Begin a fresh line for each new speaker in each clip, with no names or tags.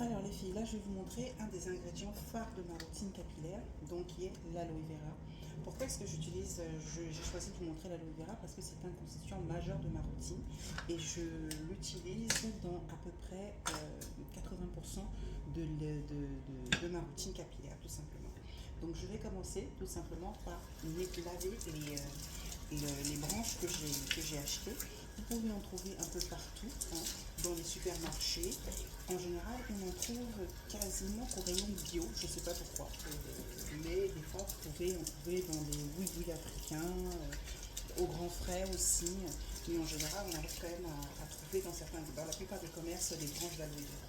Alors les filles, là je vais vous montrer un des ingrédients phares de ma routine capillaire, donc qui est l'aloe vera. Pourquoi est-ce que j'ai choisi de vous montrer l'aloe vera? Parce que c'est un constituant majeur de ma routine et je l'utilise dans à peu près 80% de ma routine capillaire, tout simplement. Donc je vais commencer tout simplement par laver les branches que j'ai achetées. Vous pouvez en trouver un peu partout, hein, dans les supermarchés. En général, on en trouve quasiment au rayon bio, je ne sais pas pourquoi. Mais des fois, vous pouvez en trouver dans des oui africains, au grand frais aussi. Mais en général, on arrive quand même à trouver dans la plupart des commerces des branches d'aloe vera.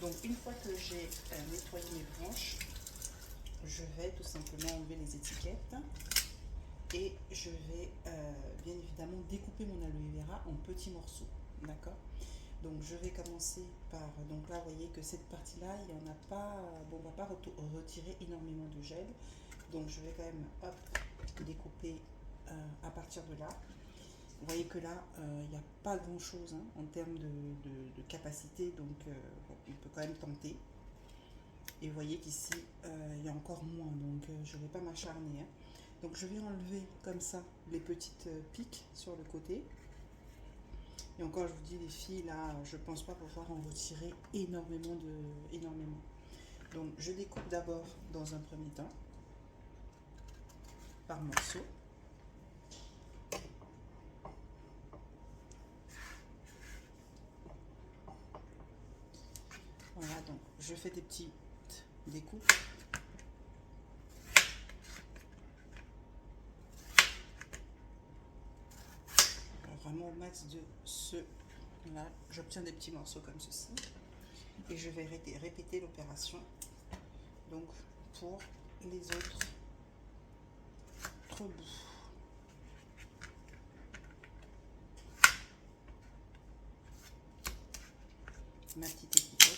Donc, une fois que j'ai nettoyé mes branches, je vais tout simplement enlever les étiquettes et je vais bien évidemment découper mon aloe vera en petits morceaux. D'accord? Donc je vais commencer par, donc là vous voyez que cette partie là, il n'y en a pas, bon on ne va pas retirer énormément de gel. Donc je vais quand même découper à partir de là. Vous voyez que là, il n'y a pas grand chose, hein, en termes de capacité, donc bon, on peut quand même tenter. Et vous voyez qu'ici, il y a encore moins, donc je ne vais pas m'acharner, hein. Donc je vais enlever comme ça les petites piques sur le côté. Et encore, je vous dis, les filles, là, je ne pense pas pouvoir en retirer énormément. Donc, je découpe d'abord dans un premier temps, par morceaux. Voilà, donc je fais des petites découpes. Alors, vraiment au max de ce... Là, j'obtiens des petits morceaux comme ceci. Et je vais répéter l'opération, donc, pour les autres bouts. Ma petite étiquette.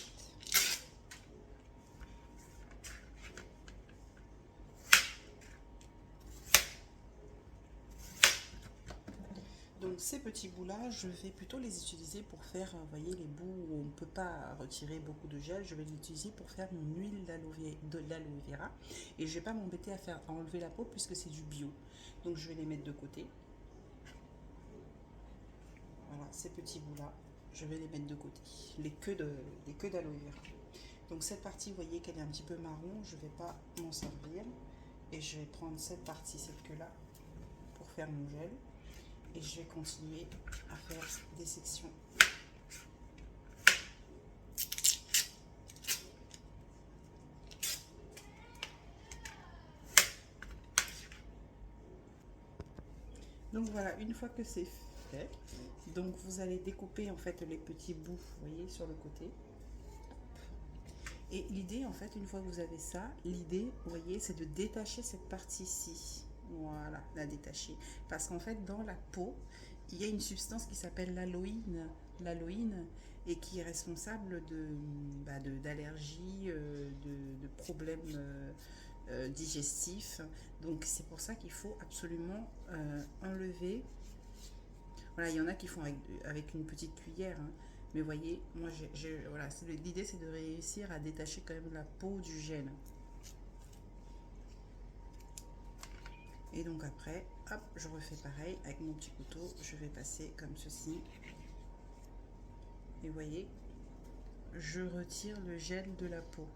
Donc ces petits bouts là, je vais plutôt les utiliser pour faire, vous voyez, les bouts où on ne peut pas retirer beaucoup de gel, je vais l'utiliser pour faire mon huile d'aloe vera. Et je ne vais pas m'embêter à enlever la peau puisque c'est du bio. Donc je vais les mettre de côté. Voilà, ces petits bouts là, je vais les mettre de côté. Les queues d'aloe vera. Donc cette partie, vous voyez qu'elle est un petit peu marron, je ne vais pas m'en servir. Et je vais prendre cette partie, cette queue là, pour faire mon gel. Et je vais continuer à faire des sections. Donc voilà, une fois que c'est fait, donc vous allez découper en fait les petits bouts, vous voyez, sur le côté. Et l'idée, en fait, une fois que vous avez ça, l'idée, vous voyez, c'est de détacher cette partie-ci. Voilà, la détacher. Parce qu'en fait, dans la peau, il y a une substance qui s'appelle l'aloïne, et qui est responsable d'allergies, de problèmes digestifs. Donc, c'est pour ça qu'il faut absolument enlever. Voilà, il y en a qui font avec une petite cuillère, hein. Mais vous voyez, moi, voilà, l'idée, c'est de réussir à détacher quand même la peau du gel. Et donc après, hop, je refais pareil avec mon petit couteau. Je vais passer comme ceci. Et vous voyez, je retire le gel de la peau.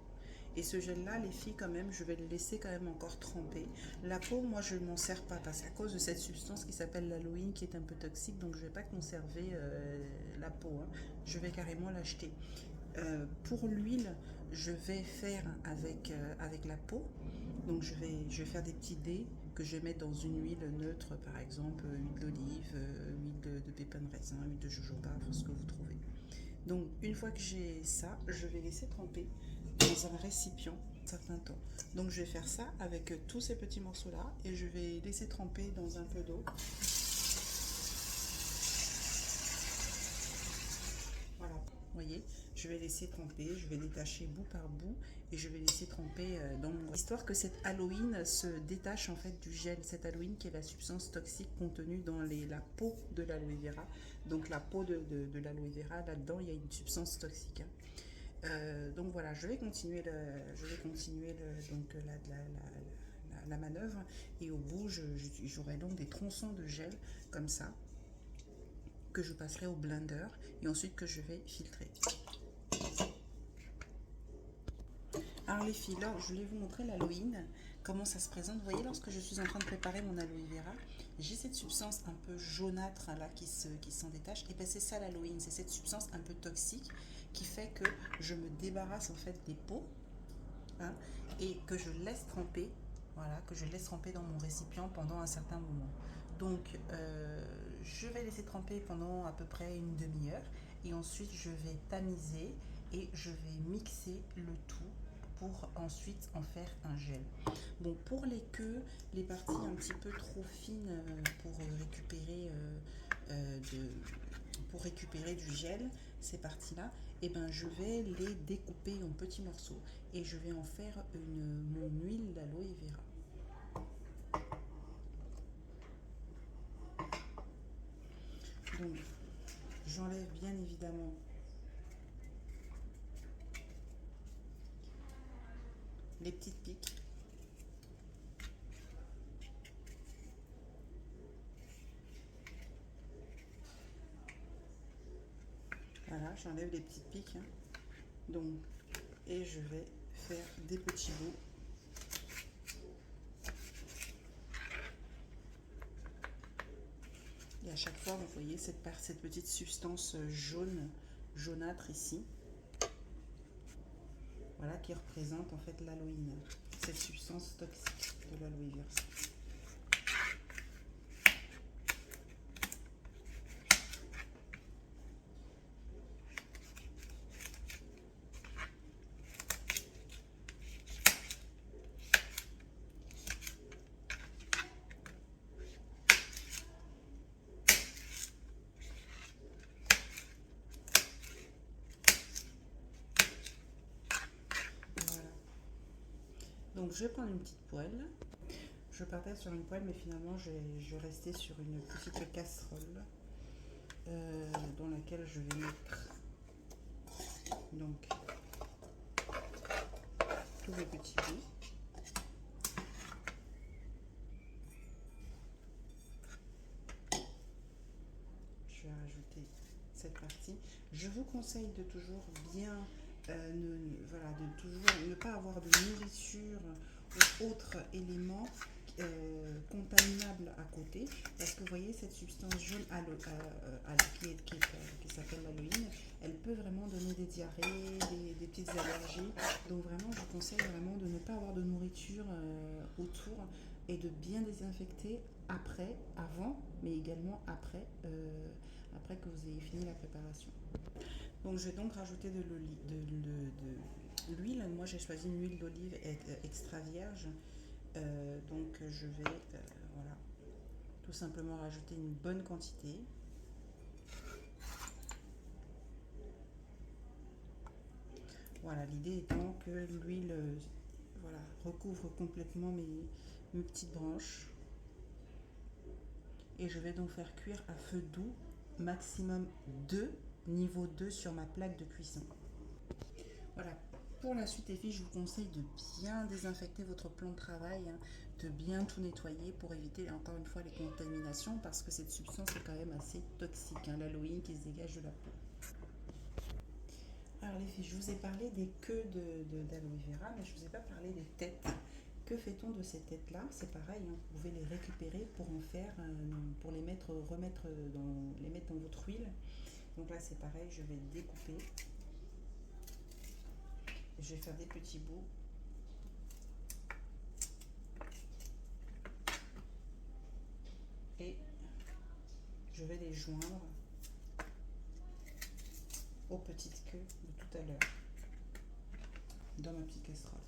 Et ce gel-là, les filles, quand même, je vais le laisser quand même encore tremper. La peau, moi, je ne m'en sers pas parce qu'à cause de cette substance qui s'appelle l'aloïne, qui est un peu toxique, donc je ne vais pas conserver la peau, hein. Je vais carrément l'acheter. Pour l'huile, je vais faire avec la peau. Donc je vais faire des petits dés que je vais mettre dans une huile neutre, par exemple huile d'olive, huile de pépins de raisin, huile de jojoba, ce que vous trouvez. Donc une fois que j'ai ça, je vais laisser tremper dans un récipient un certain temps. Donc je vais faire ça avec tous ces petits morceaux là et je vais laisser tremper dans un peu d'eau. Voilà, vous voyez, je vais laisser tremper, je vais détacher bout par bout et je vais laisser tremper dans mon... Histoire que cette aloïne se détache en fait du gel, cette aloïne qui est la substance toxique contenue dans la peau de l'aloe vera. Donc la peau de l'aloe vera, là-dedans, il y a une substance toxique, hein. Donc voilà, je vais continuer, donc la manœuvre et au bout j'aurai donc des tronçons de gel comme ça que je passerai au blender et ensuite que je vais filtrer. Alors les filles, là je voulais vous montrer l'Halloween, comment ça se présente. Vous voyez, lorsque je suis en train de préparer mon aloe vera, j'ai cette substance un peu jaunâtre là qui s'en détache. Et bien c'est ça l'Halloween, c'est cette substance un peu toxique qui fait que je me débarrasse en fait des peaux, hein, et que je laisse tremper, voilà, que je laisse tremper dans mon récipient pendant un certain moment. Donc je vais laisser tremper pendant à peu près une demi-heure et ensuite je vais tamiser et je vais mixer le tout pour ensuite en faire un gel. Bon, pour les queues, les parties un petit peu trop fines pour récupérer du gel, ces parties-là, et ben je vais les découper en petits morceaux et je vais en faire mon huile d'aloe vera. Donc, j'enlève bien évidemment les petites piques. Voilà, j'enlève les petites piques, hein. Donc, et je vais faire des petits bouts. Et à chaque fois, vous voyez cette petite substance jaunâtre ici. Voilà, qui représente en fait l'Halloween, cette substance toxique de l'aloe vera. Donc je vais prendre une petite poêle. Je partais sur une poêle, mais finalement je restais sur une petite casserole dans laquelle je vais mettre donc tous les petits bouts. Je vais rajouter cette partie. Je vous conseille de toujours bien de toujours ne pas avoir de nourriture ou autres éléments contaminables à côté, parce que vous voyez cette substance jaune qui s'appelle l'Halloween, elle peut vraiment donner des diarrhées, des petites allergies. Donc vraiment je vous conseille vraiment de ne pas avoir de nourriture autour et de bien désinfecter avant, mais également après que vous ayez fini la préparation. Donc je vais donc rajouter de l'huile. Moi j'ai choisi une huile d'olive extra vierge. Donc je vais voilà, tout simplement rajouter une bonne quantité. Voilà, l'idée étant que l'huile voilà, recouvre complètement mes petites branches. Et je vais donc faire cuire à feu doux, maximum 2, niveau 2 sur ma plaque de cuisson. Voilà, pour la suite les filles, je vous conseille de bien désinfecter votre plan de travail, hein, de bien tout nettoyer pour éviter encore une fois les contaminations, parce que cette substance est quand même assez toxique, hein, l'Halloween qui se dégage de la peau. Alors les filles, je vous ai parlé des queues d'aloe vera, mais je ne vous ai pas parlé des têtes. Que fait-on de ces têtes-là? C'est pareil, hein, vous pouvez les récupérer pour en faire, pour les mettre dans votre huile. Donc là c'est pareil, je vais découper. Je vais faire des petits bouts. Et je vais les joindre aux petites queues de tout à l'heure dans ma petite casserole.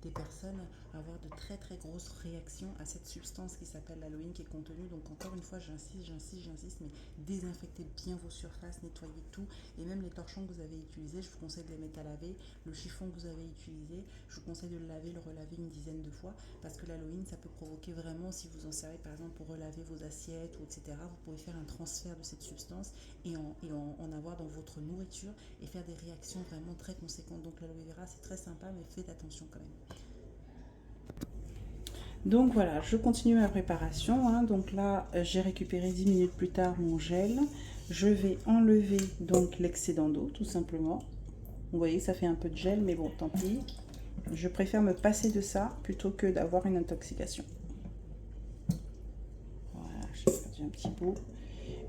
Des personnes avoir de très très grosses réactions à cette substance qui s'appelle l'aloïne qui est contenue. Donc encore une fois, j'insiste, mais désinfectez bien vos surfaces, nettoyez tout, et même les torchons que vous avez utilisés, je vous conseille de les mettre à laver. Le chiffon que vous avez utilisé, je vous conseille de le laver, le relaver une dizaine de fois, parce que l'aloïne, ça peut provoquer vraiment, si vous en servez par exemple pour relaver vos assiettes, ou etc., vous pouvez faire un transfert de cette substance et en avoir dans votre nourriture et faire des réactions vraiment très conséquentes. Donc l'aloe vera, c'est très sympa, mais faites attention quand même. Donc voilà, je continue ma préparation, hein. Donc là, j'ai récupéré 10 minutes plus tard mon gel. Je vais enlever donc l'excédent d'eau, tout simplement. Vous voyez, ça fait un peu de gel, mais bon, tant pis. Je préfère me passer de ça plutôt que d'avoir une intoxication. Voilà, j'ai perdu un petit bout.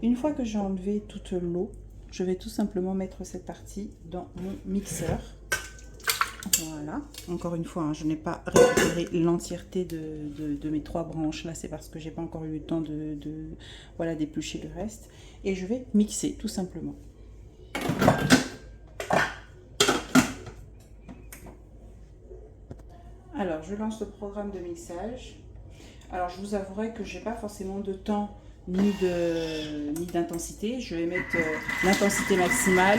Une fois que j'ai enlevé toute l'eau, je vais tout simplement mettre cette partie dans mon mixeur. Voilà, encore une fois, hein, je n'ai pas récupéré l'entièreté de mes 3 branches. Là, c'est parce que j'ai pas encore eu le temps voilà, d'éplucher le reste. Et je vais mixer, tout simplement. Alors, je lance le programme de mixage. Alors, je vous avouerai que j'ai pas forcément de temps ni d'intensité. Je vais mettre l'intensité maximale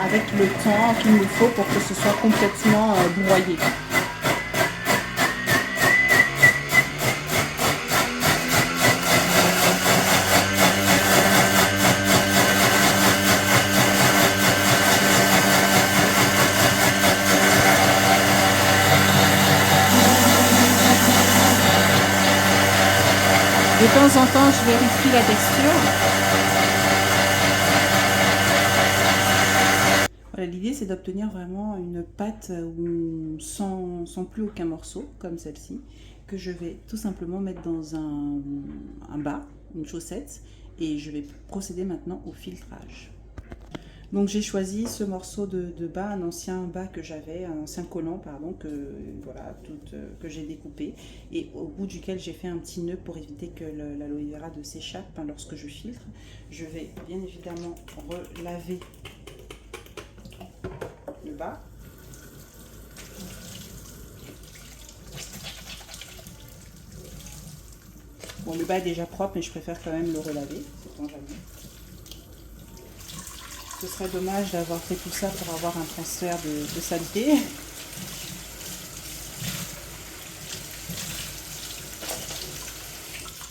avec le temps qu'il me faut pour que ce soit complètement broyé. De temps en temps, je vérifie la texture. Voilà, l'idée, c'est d'obtenir vraiment une pâte sans plus aucun morceau, comme celle-ci, que je vais tout simplement mettre dans un bas, une chaussette, et je vais procéder maintenant au filtrage. Donc j'ai choisi ce morceau de bas, un ancien bas que j'avais, un ancien collant, pardon, voilà, que j'ai découpé et au bout duquel j'ai fait un petit nœud pour éviter que l'aloe vera ne s'échappe lorsque je filtre. Je vais bien évidemment relaver le bas. Bon, le bas est déjà propre, mais je préfère quand même le relaver, c'est jamais. Ce serait dommage d'avoir fait tout ça pour avoir un transfert de saleté.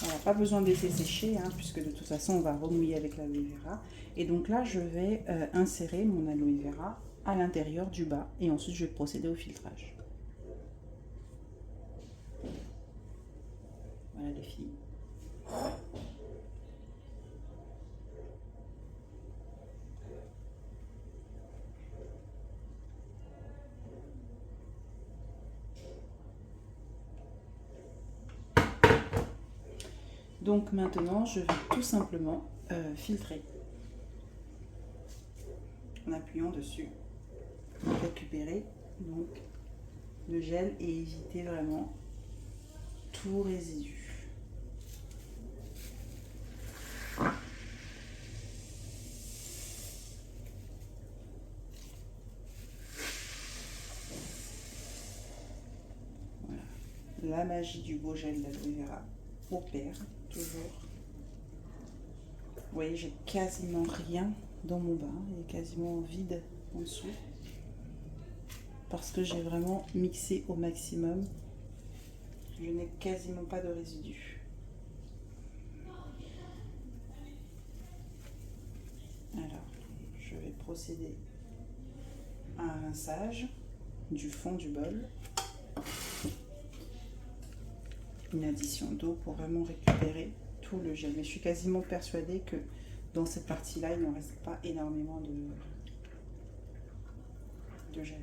Voilà, pas besoin de laisser sécher, hein, puisque de toute façon on va remouiller avec l'aloe vera. Et donc là, je vais insérer mon aloe vera à l'intérieur du bas et ensuite je vais procéder au filtrage. Voilà les filles. Donc maintenant, je vais tout simplement filtrer en appuyant dessus, récupérer donc le gel et éviter vraiment tout résidu. Voilà, la magie du beau gel d'aloe vera opère toujours. Vous voyez, j'ai quasiment rien dans mon bain, il est quasiment vide en dessous parce que j'ai vraiment mixé au maximum. Je n'ai quasiment pas de résidus. Alors, je vais procéder à un rinçage du fond du bol. Une addition d'eau pour vraiment récupérer tout le gel. Mais je suis quasiment persuadée que dans cette partie-là, il n'en reste pas énormément de gel.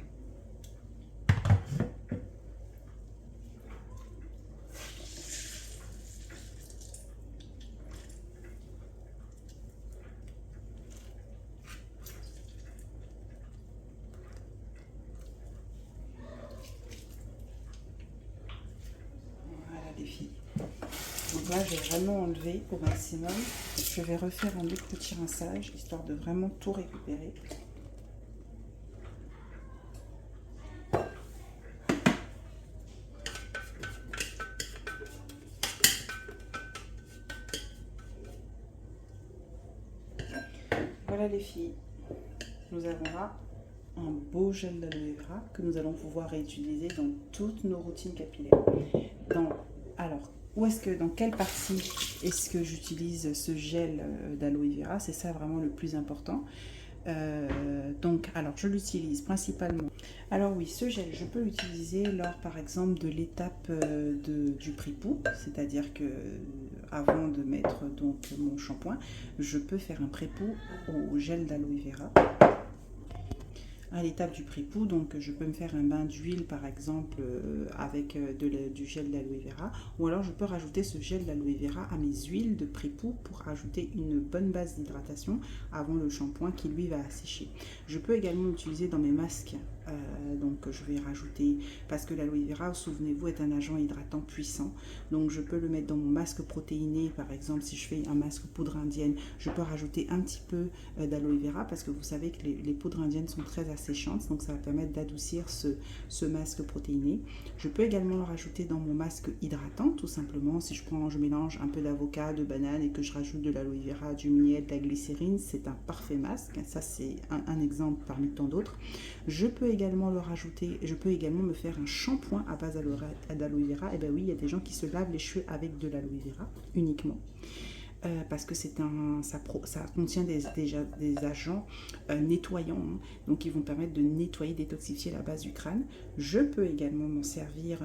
Donc là, j'ai vraiment enlevé au maximum. Je vais refaire un autre petit rinçage, histoire de vraiment tout récupérer. Voilà les filles, nous avons là un beau gel d'aloe vera que nous allons pouvoir réutiliser dans toutes nos routines capillaires. Alors, dans quelle partie est-ce que j'utilise ce gel d'aloe vera? C'est ça vraiment le plus important. Alors je l'utilise principalement. Alors oui, ce gel, je peux l'utiliser lors par exemple de l'étape du pré-poux, c'est-à-dire que avant de mettre donc mon shampoing, je peux faire un pré-poux au gel d'aloe vera. À l'étape du pré-poux, donc je peux me faire un bain d'huile par exemple avec du gel d'aloe vera, ou alors je peux rajouter ce gel d'aloe vera à mes huiles de pré-poux pour ajouter une bonne base d'hydratation avant le shampoing qui lui va assécher. Je peux également l'utiliser dans mes masques, donc je vais rajouter, parce que l'aloe vera, souvenez-vous, est un agent hydratant puissant, donc je peux le mettre dans mon masque protéiné, par exemple si je fais un masque poudre indienne, je peux rajouter un petit peu d'aloe vera, parce que vous savez que les poudres indiennes sont très asséchantes, donc ça va permettre d'adoucir ce masque protéiné. Je peux également le rajouter dans mon masque hydratant, tout simplement, si je mélange un peu d'avocat, de banane et que je rajoute de l'aloe vera, du miel, de la glycérine, c'est un parfait masque, ça c'est un exemple parmi tant d'autres. Je peux également le rajouter, je peux également me faire un shampoing à base d'aloe vera. Et bien oui, il y a des gens qui se lavent les cheveux avec de l'aloe vera uniquement. Parce que ça contient des agents nettoyants, hein, donc ils vont permettre de nettoyer, détoxifier la base du crâne. Je peux également m'en servir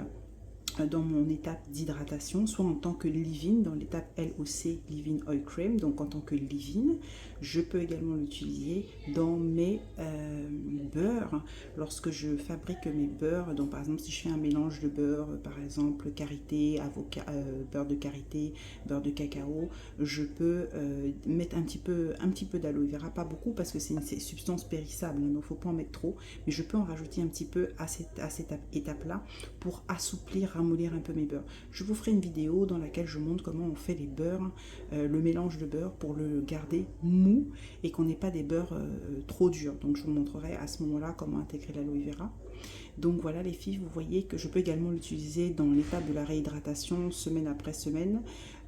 dans mon étape d'hydratation, soit en tant que leave-in, dans l'étape LOC, Leave-in Oil Cream, donc en tant que leave-in. Je peux également l'utiliser dans mes beurres, lorsque je fabrique mes beurres. Donc par exemple, si je fais un mélange de beurre, par exemple karité, avocat, beurre de karité, beurre de cacao, je peux mettre un petit peu d'aloe vera, pas beaucoup parce que c'est une substance périssable, donc il ne faut pas en mettre trop, mais je peux en rajouter un petit peu à cette étape-là pour assouplir, ramollir un peu mes beurres. Je vous ferai une vidéo dans laquelle je montre comment on fait les beurres, le mélange de beurre pour le garder mou et qu'on n'ait pas des beurres trop durs. Donc je vous montrerai à ce moment-là comment intégrer l'aloe vera. Donc voilà les filles, vous voyez que je peux également l'utiliser dans l'étape de la réhydratation, semaine après semaine,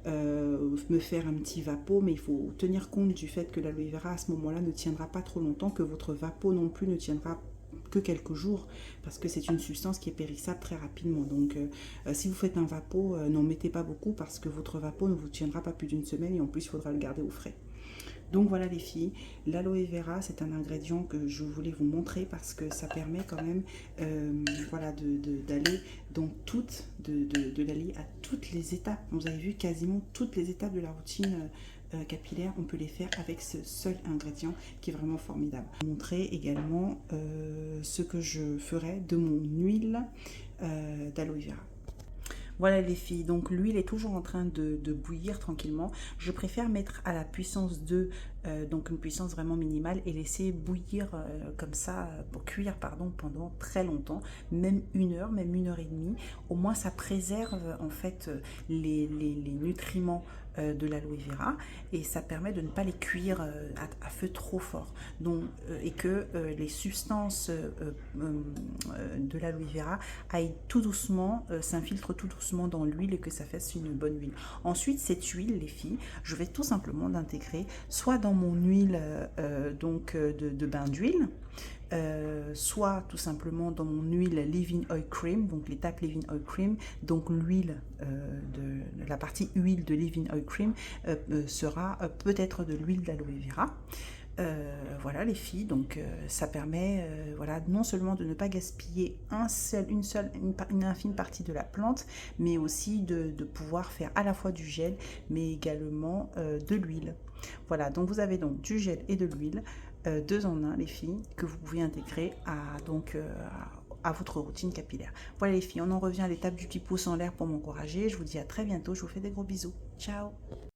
me faire un petit vapeau, mais il faut tenir compte du fait que l'aloe vera à ce moment-là ne tiendra pas trop longtemps, que votre vapeau non plus ne tiendra que quelques jours, parce que c'est une substance qui est périssable très rapidement. Donc si vous faites un vapeau, n'en mettez pas beaucoup parce que votre vapeau ne vous tiendra pas plus d'une semaine et en plus il faudra le garder au frais. Donc voilà les filles, l'aloe vera c'est un ingrédient que je voulais vous montrer parce que ça permet quand même voilà, d'aller dans d'aller à toutes les étapes. Vous avez vu quasiment toutes les étapes de la routine capillaire, on peut les faire avec ce seul ingrédient qui est vraiment formidable. Je vais vous montrer également ce que je ferai de mon huile d'aloe vera. Voilà les filles, donc l'huile est toujours en train de bouillir tranquillement. Je préfère mettre à la puissance 2, donc une puissance vraiment minimale, et laisser bouillir comme ça, pour cuire pardon, pendant très longtemps, même 1 heure, même 1 heure et demie. Au moins ça préserve en fait les nutriments de l'aloe vera et ça permet de ne pas les cuire à feu trop fort, donc, et que les substances de l'aloe vera aillent tout doucement, s'infiltrent tout doucement dans l'huile et que ça fasse une bonne huile. Ensuite cette huile les filles, je vais tout simplement l'intégrer soit dans mon huile de bain d'huile, soit tout simplement dans mon huile Leave-in Oil Cream, donc l'étape Leave-in Oil Cream, donc l'huile la partie huile de Leave-in Oil Cream sera peut-être de l'huile d'aloe vera. Voilà les filles, donc ça permet voilà, non seulement de ne pas gaspiller une infime partie de la plante, mais aussi de pouvoir faire à la fois du gel mais également de l'huile. Voilà, donc vous avez donc du gel et de l'huile, 2 en 1 les filles, que vous pouvez intégrer à votre routine capillaire. Voilà les filles, on en revient à l'étape du petit pouce en l'air pour m'encourager. Je vous dis à très bientôt, je vous fais des gros bisous. Ciao!